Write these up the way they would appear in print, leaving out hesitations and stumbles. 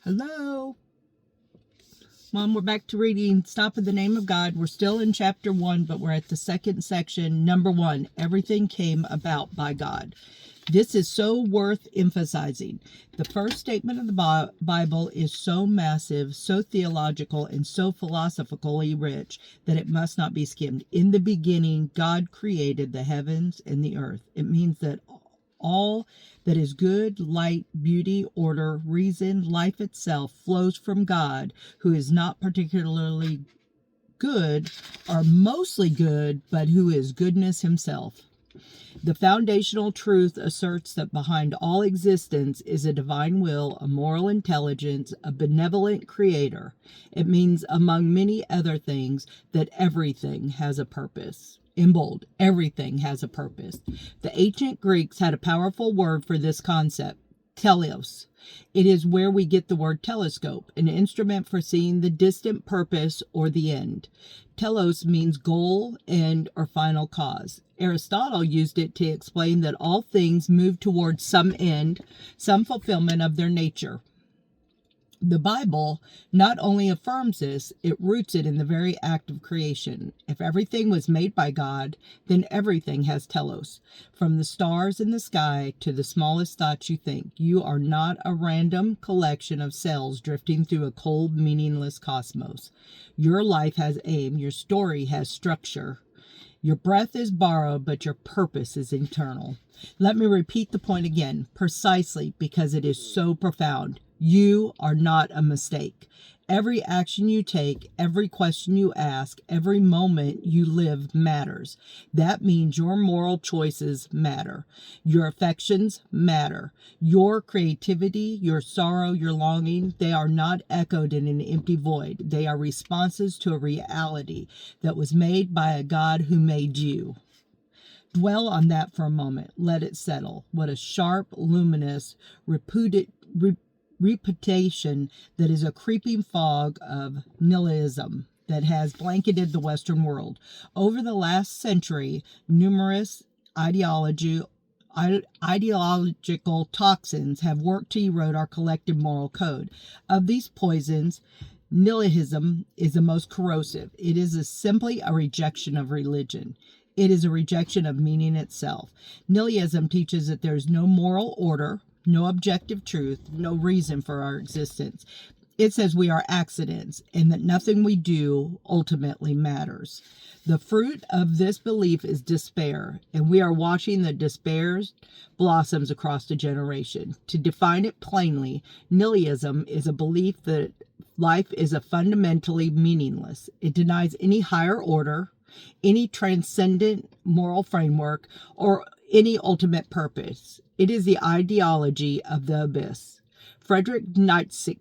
Hello. Mom, we're back to reading Stop in the Name of God. We're still in chapter 1, but we're at the second section. Number 1, everything came about by God. This is so worth emphasizing. The first statement of the Bible is so massive, so theological, and so philosophically rich that it must not be skimmed. In the beginning, God created the heavens and the earth. It means that all that is good, light, beauty, order, reason, life itself flows from God, who is not particularly good or mostly good, but who is goodness himself. The foundational truth asserts that behind all existence is a divine will, a moral intelligence, a benevolent creator. It means, among many other things, that everything has a purpose. In bold, everything has a purpose. The ancient Greeks had a powerful word for this concept, telos. It is where we get the word telescope, an instrument for seeing the distant purpose or the end. Telos means goal, end, or final cause. Aristotle used it to explain that all things move towards some end, some fulfillment of their nature. The Bible not only affirms this, it roots it in the very act of creation. If everything was made by God, then everything has telos. From the stars in the sky to the smallest thoughts you think, you are not a random collection of cells drifting through a cold, meaningless cosmos. Your life has aim, your story has structure. Your breath is borrowed, but your purpose is eternal. Let me repeat the point again, precisely because it is so profound. You are not a mistake. Every action you take, every question you ask, every moment you live matters. That means your moral choices matter. Your affections matter. Your creativity, your sorrow, your longing, they are not echoed in an empty void. They are responses to a reality that was made by a God who made you. Dwell on that for a moment. Let it settle. What a sharp, luminous, reputation that is a creeping fog of nihilism that has blanketed the Western world. Over the last century, numerous ideological toxins have worked to erode our collective moral code. Of these poisons, nihilism is the most corrosive. It is simply a rejection of religion. It is a rejection of meaning itself. Nihilism teaches that there is no moral order, no objective truth, no reason for our existence. It says we are accidents and that nothing we do ultimately matters. The fruit of this belief is despair, and we are watching the despair's blossoms across a generation. To define it plainly, nihilism is a belief that life is fundamentally meaningless. It denies any higher order, any transcendent moral framework, or any ultimate purpose. It is the ideology of the abyss. Friedrich Nietzsche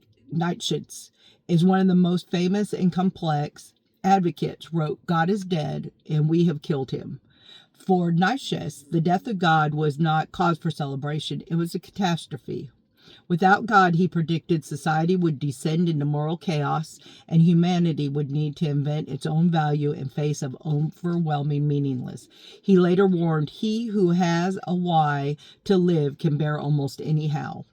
is one of the most famous and complex advocates, wrote, God is dead and we have killed him. For Nietzsche, the death of God was not cause for celebration, it was a catastrophe. Without God, he predicted society would descend into moral chaos and humanity would need to invent its own value in face of overwhelming meaningless. He later warned, he who has a why to live can bear almost any how.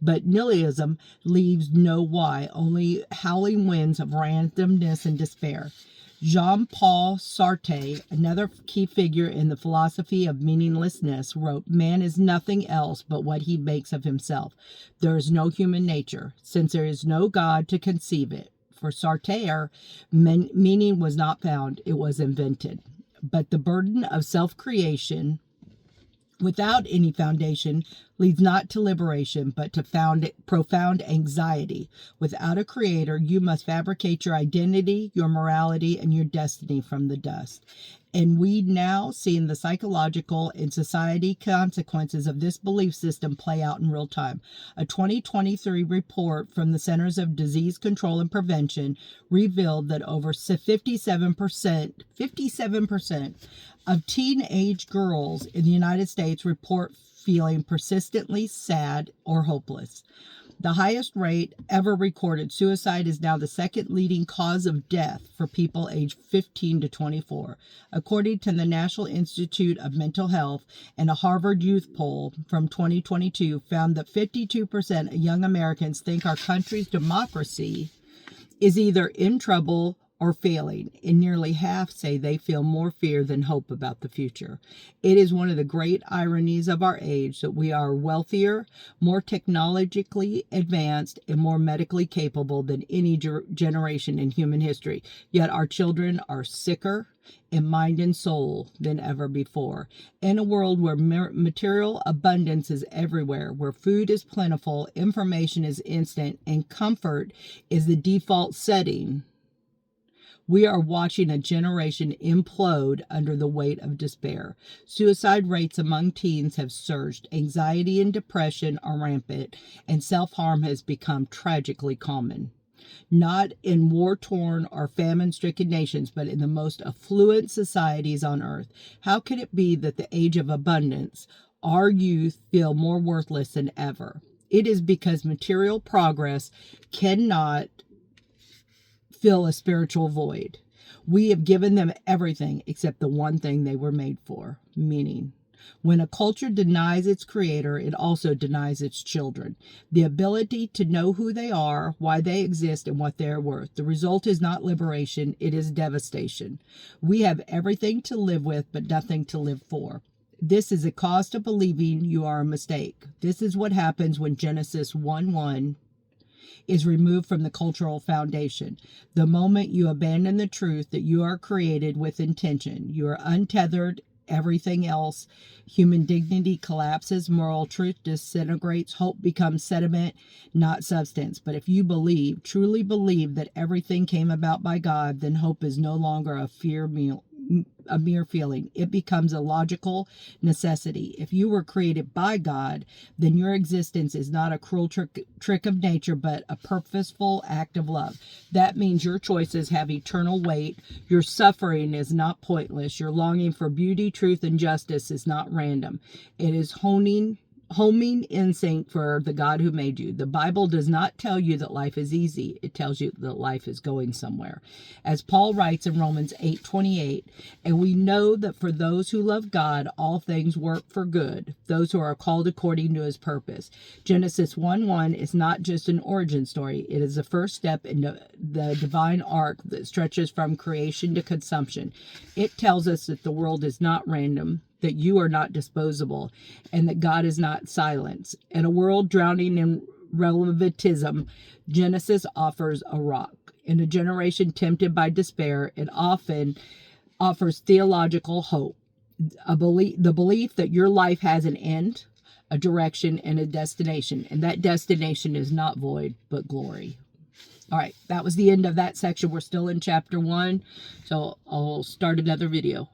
But nihilism leaves no why, only howling winds of randomness and despair. Jean-Paul Sartre, another key figure in the philosophy of meaninglessness, wrote, man is nothing else but what he makes of himself. There is no human nature, since there is no God to conceive it. For Sartre, meaning was not found, it was invented. But the burden of self-creation without any foundation leads not to liberation, but to profound anxiety. Without a creator, you must fabricate your identity, your morality, and your destiny from the dust. And we now see the psychological and society consequences of this belief system play out in real time. A 2023 report from the Centers of Disease Control and Prevention revealed that over 57% of teenage girls in the United States report feeling persistently sad or hopeless. The highest rate ever recorded. Suicide is now the second leading cause of death for people aged 15 to 24. According to the National Institute of Mental Health, and a Harvard Youth poll from 2022 found that 52% of young Americans think our country's democracy is either in trouble or failing, and nearly half say they feel more fear than hope about the future. It is one of the great ironies of our age that we are wealthier, more technologically advanced, and more medically capable than any generation in human history. Yet our children are sicker in mind and soul than ever before. In a world where material abundance is everywhere, where food is plentiful, information is instant, and comfort is the default setting, we are watching a generation implode under the weight of despair. Suicide rates among teens have surged. Anxiety and depression are rampant, and self-harm has become tragically common. Not in war-torn or famine-stricken nations, but in the most affluent societies on earth. How could it be that the age of abundance, our youth feel more worthless than ever? It is because material progress cannot fill a spiritual void. We have given them everything except the one thing they were made for, meaning. When a culture denies its creator, it also denies its children the ability to know who they are, why they exist, and what they are worth. The result is not liberation, it is devastation. We have everything to live with, but nothing to live for. This is a cost of believing you are a mistake. This is what happens when Genesis 1:1 is removed from the cultural foundation. The moment you abandon the truth that you are created with intention, you are untethered. Everything else, human dignity collapses, moral truth disintegrates, hope becomes sediment, not substance. But if you believe, truly believe that everything came about by God, then hope is no longer a mere feeling. It becomes a logical necessity. If you were created by God, then your existence is not a cruel trick of nature, but a purposeful act of love. That means your choices have eternal weight. Your suffering is not pointless. Your longing for beauty, truth, and justice is not random. It is homing instinct for the God who made you. The Bible does not tell you that life is easy. It tells you that life is going somewhere. As Paul writes in Romans 8:28, and we know that for those who love God, all things work for good, those who are called according to his purpose. Genesis 1:1 is not just an origin story. It is the first step in the divine arc that stretches from creation to consumption. It tells us that the world is not random, that you are not disposable, and that God is not silent. In a world drowning in relativism, Genesis offers a rock. In a generation tempted by despair, it often offers theological hope, the belief that your life has an end, a direction, and a destination, and that destination is not void, but glory. All right, that was the end of that section. We're still in chapter 1, so I'll start another video.